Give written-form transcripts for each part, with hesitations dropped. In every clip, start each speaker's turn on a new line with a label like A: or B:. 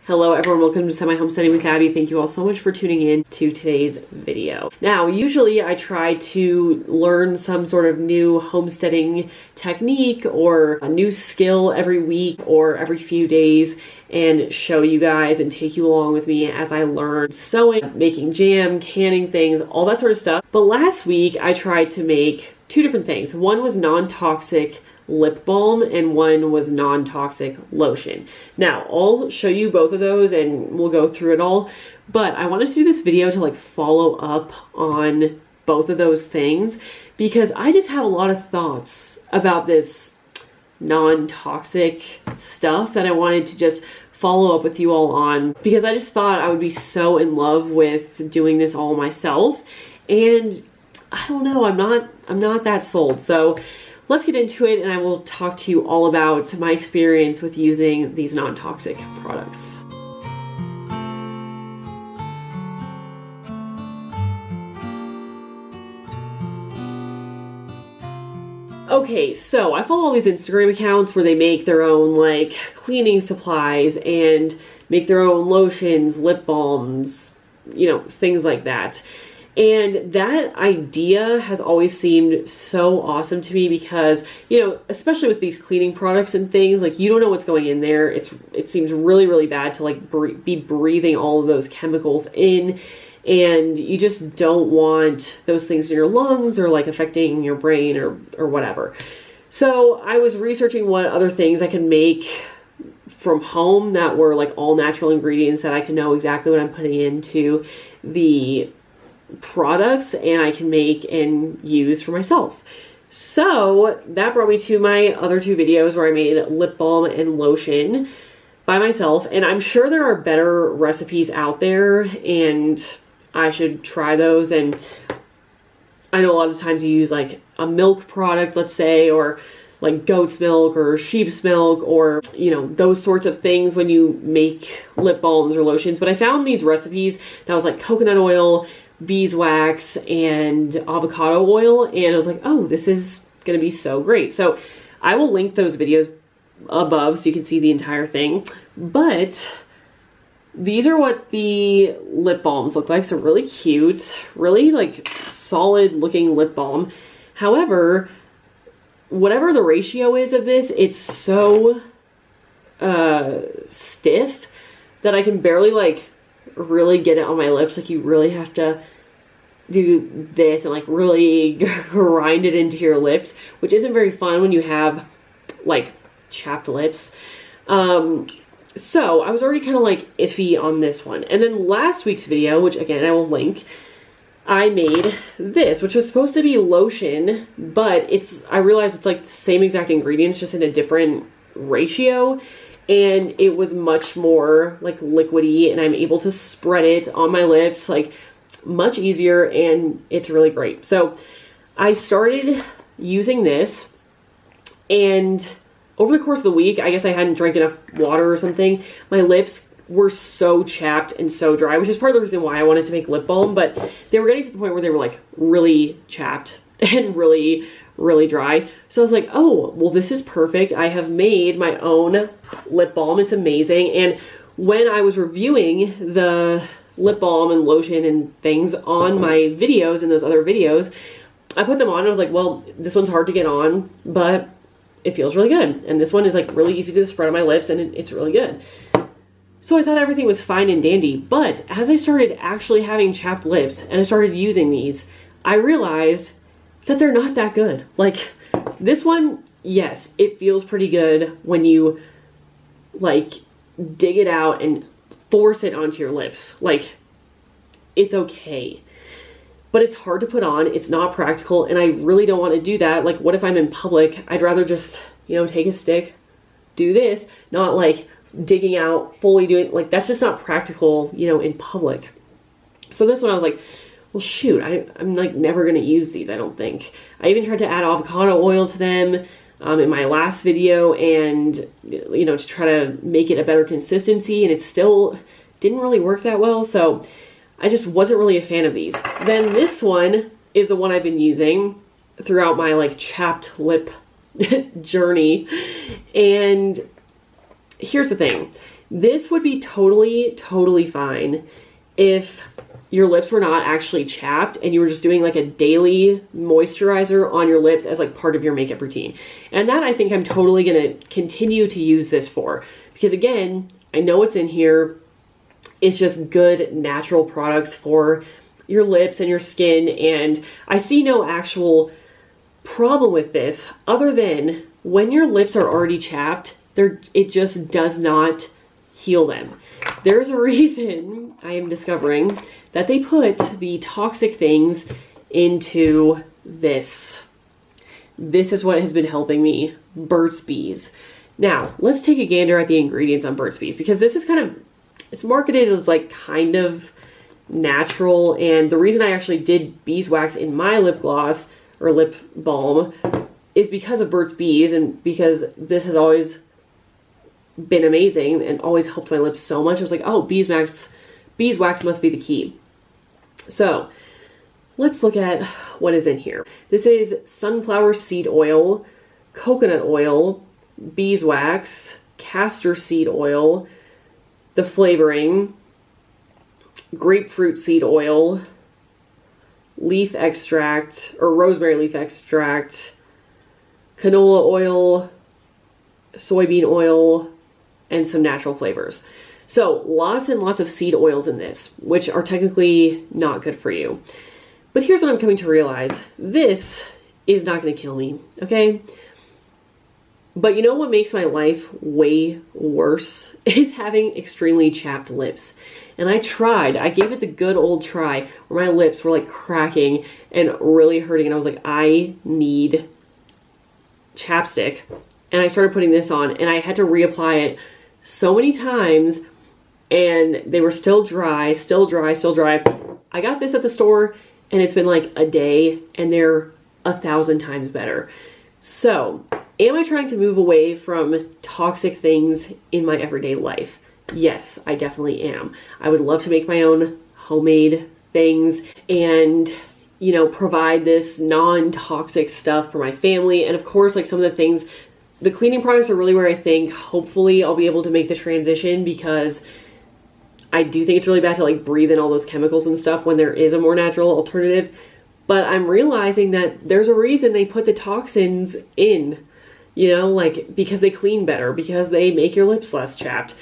A: Hello everyone, welcome to Semi Homesteading with Abby. Thank you all so much for tuning in to today's video. Now, usually I try to learn some sort of new homesteading technique or a new skill every week or every few days and show you guys and take you along with me as I learn sewing, making jam, canning things, all that sort of stuff. But last week I tried to make two different things. One was non-toxic lip balm and one was non-toxic lotion. Now I'll show you both of those and we'll go through it all, but I wanted to do this video to like follow up on both of those things because I just have a lot of thoughts about this non-toxic stuff that I wanted to just follow up with you all on, because I just thought I would be so in love with doing this all myself, and I don't know, I'm not that sold. So let's get into it and I will talk to you all about my experience with using these non-toxic products. Okay, so I follow all these Instagram accounts where they make their own like cleaning supplies and make their own lotions, lip balms, you know, things like that. And that idea has always seemed so awesome to me because, you know, especially with these cleaning products and things, like you don't know what's going in there. It seems really, really bad to like be breathing all of those chemicals in, and you just don't want those things in your lungs or like affecting your brain or whatever. So I was researching what other things I can make from home that were like all natural ingredients that I can know exactly what I'm putting into the products and I can make and use for myself. So that brought me to my other two videos where I made lip balm and lotion by myself, and I'm sure there are better recipes out there and I should try those. And I know a lot of times you use like a milk product, let's say, or like goat's milk or sheep's milk or, you know, those sorts of things when you make lip balms or lotions. But I found these recipes that was like coconut oil, beeswax, and avocado oil, and I was like, oh, this is gonna be so great. So I will link those videos above so you can see the entire thing. But these are what the lip balms look like. So really cute, really like solid looking lip balm. However, whatever the ratio is of this, it's so stiff that I can barely like really get it on my lips. Like you really have to do this and like really grind it into your lips, which isn't very fun when you have like chapped lips. So I was already kind of like iffy on this one. And then last week's video, which again I will link, I made this, which was supposed to be lotion, but I realized it's like the same exact ingredients, just in a different ratio. And it was much more like liquidy, and I'm able to spread it on my lips like much easier, and it's really great. So I started using this, and over the course of the week, I guess I hadn't drank enough water or something, my lips were so chapped and so dry, which is part of the reason why I wanted to make lip balm, but they were getting to the point where they were like really chapped and really dry. So I was like, oh, well, this is perfect. I have made my own lip balm. It's amazing. And when I was reviewing the lip balm and lotion and things on my videos and those other videos, I put them on and I was like, well, this one's hard to get on, but it feels really good. And this one is like really easy to spread on my lips, and it's really good. So I thought everything was fine and dandy. But as I started actually having chapped lips and I started using these, I realized that they're not that good. Like this one, yes, it feels pretty good when you like dig it out and force it onto your lips. Like it's okay, but it's hard to put on. It's not practical, and I really don't want to do that. Like what if I'm in public? I'd rather just, you know, take a stick, do this, not like digging out, fully doing, like that's just not practical, you know, in public. So this one I was like, well, shoot, I'm like never going to use these, I don't think. I even tried to add avocado oil to them in my last video, and, you know, to try to make it a better consistency, and it still didn't really work that well. So I just wasn't really a fan of these. Then this one is the one I've been using throughout my like chapped lip journey. And here's the thing. This would be totally fine if your lips were not actually chapped and you were just doing like a daily moisturizer on your lips as like part of your makeup routine. And that I think I'm totally gonna continue to use this for, because again, I know what's in here. It's just good natural products for your lips and your skin, and I see no actual problem with this other than when your lips are already chapped, it just does not heal them. There's a reason I am discovering that they put the toxic things into this. This is what has been helping me, Burt's Bees. Now, let's take a gander at the ingredients on Burt's Bees, because this is kind of, it's marketed as like kind of natural, and the reason I actually did beeswax in my lip gloss or lip balm is because of Burt's Bees, and because this has always been amazing and always helped my lips so much. I was like, oh, beeswax must be the key. So let's look at what is in here. This is sunflower seed oil, coconut oil, beeswax, castor seed oil, the flavoring, grapefruit seed oil, leaf extract or rosemary leaf extract, canola oil, soybean oil, and some natural flavors. So lots and lots of seed oils in this, which are technically not good for you. But here's what I'm coming to realize. This is not going to kill me, okay? But you know what makes my life way worse is having extremely chapped lips. And I gave it the good old try where my lips were like cracking and really hurting. And I was like, I need chapstick. And I started putting this on, and I had to reapply it so many times, and they were still dry. I got this at the store, and it's been like a day, and they're 1,000 times better. So, am I trying to move away from toxic things in my everyday life? Yes, I definitely am. I would love to make my own homemade things and, you know, provide this non-toxic stuff for my family. And of course, like some of the things, the cleaning products are really where I think hopefully I'll be able to make the transition, because I do think it's really bad to like breathe in all those chemicals and stuff when there is a more natural alternative. But I'm realizing that there's a reason they put the toxins in, you know, like because they clean better, because they make your lips less chapped.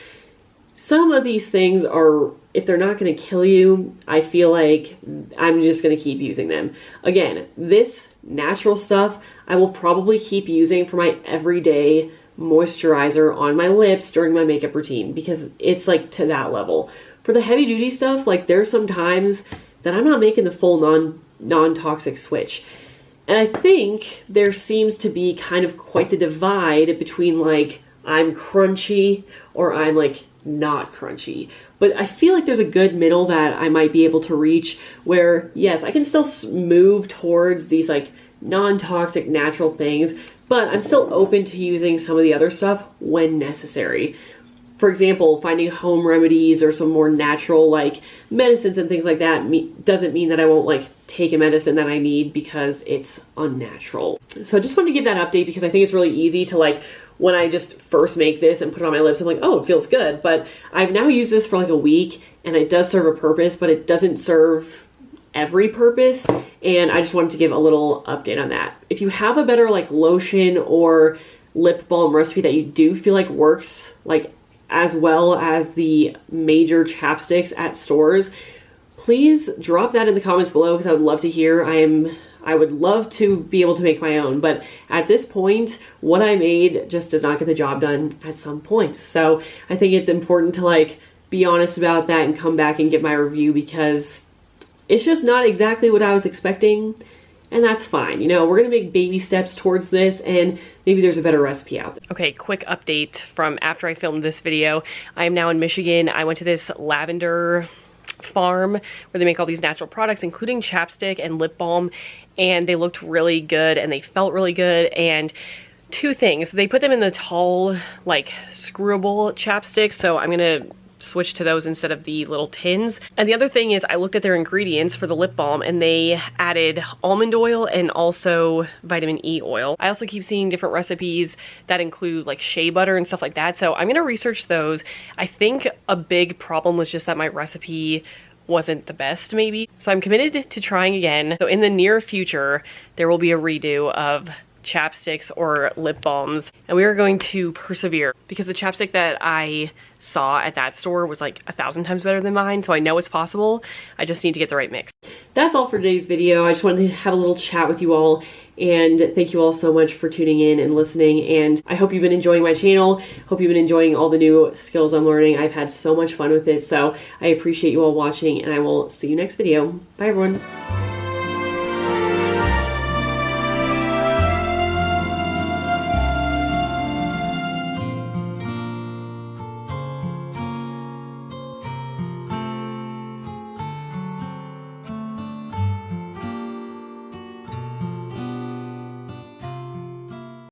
A: Some of these things are, if they're not going to kill you, I feel like I'm just going to keep using them. Again, this natural stuff I will probably keep using for my everyday moisturizer on my lips during my makeup routine, because it's like to that level. For the heavy duty stuff, like there's some times that I'm not making the full non-toxic switch. And I think there seems to be kind of quite the divide between like I'm crunchy or I'm like not crunchy. But I feel like there's a good middle that I might be able to reach where, yes, I can still move towards these like non-toxic natural things, but I'm still open to using some of the other stuff when necessary. For example, finding home remedies or some more natural like medicines and things like that doesn't mean that I won't like take a medicine that I need because it's unnatural. So I just wanted to give that update, because I think it's really easy to like, when I just first make this and put it on my lips, I'm like, oh, it feels good. But I've now used this for like a week, and it does serve a purpose, but it doesn't serve every purpose. And I just wanted to give a little update on that. If you have a better like lotion or lip balm recipe that you do feel like works like as well as the major chapsticks at stores, please drop that in the comments below, because I would love to hear. I would love to be able to make my own, but at this point, what I made just does not get the job done at some point. So I think it's important to like be honest about that and come back and get my review, because it's just not exactly what I was expecting, and that's fine. You know, we're gonna make baby steps towards this, and maybe there's a better recipe out there. Okay, quick update from after I filmed this video. I am now in Michigan. I went to this lavender farm where they make all these natural products, including chapstick and lip balm, and they looked really good and they felt really good. And two things, they put them in the tall like screwable chapsticks, so I'm gonna switch to those instead of the little tins. And the other thing is I looked at their ingredients for the lip balm and they added almond oil and also vitamin E oil. I also keep seeing different recipes that include like shea butter and stuff like that. So I'm gonna research those. I think a big problem was just that my recipe wasn't the best maybe. So I'm committed to trying again. So in the near future, there will be a redo of chapsticks or lip balms, and we are going to persevere because the chapstick that I saw at that store was like 1,000 times better than mine, so I know it's possible. I just need to get the right mix. That's all for today's video. I just wanted to have a little chat with you all, and thank you all so much for tuning in and listening, and I hope you've been enjoying my channel. Hope you've been enjoying all the new skills I'm learning. I've had so much fun with it, so I appreciate you all watching, and I will see you next video. Bye everyone.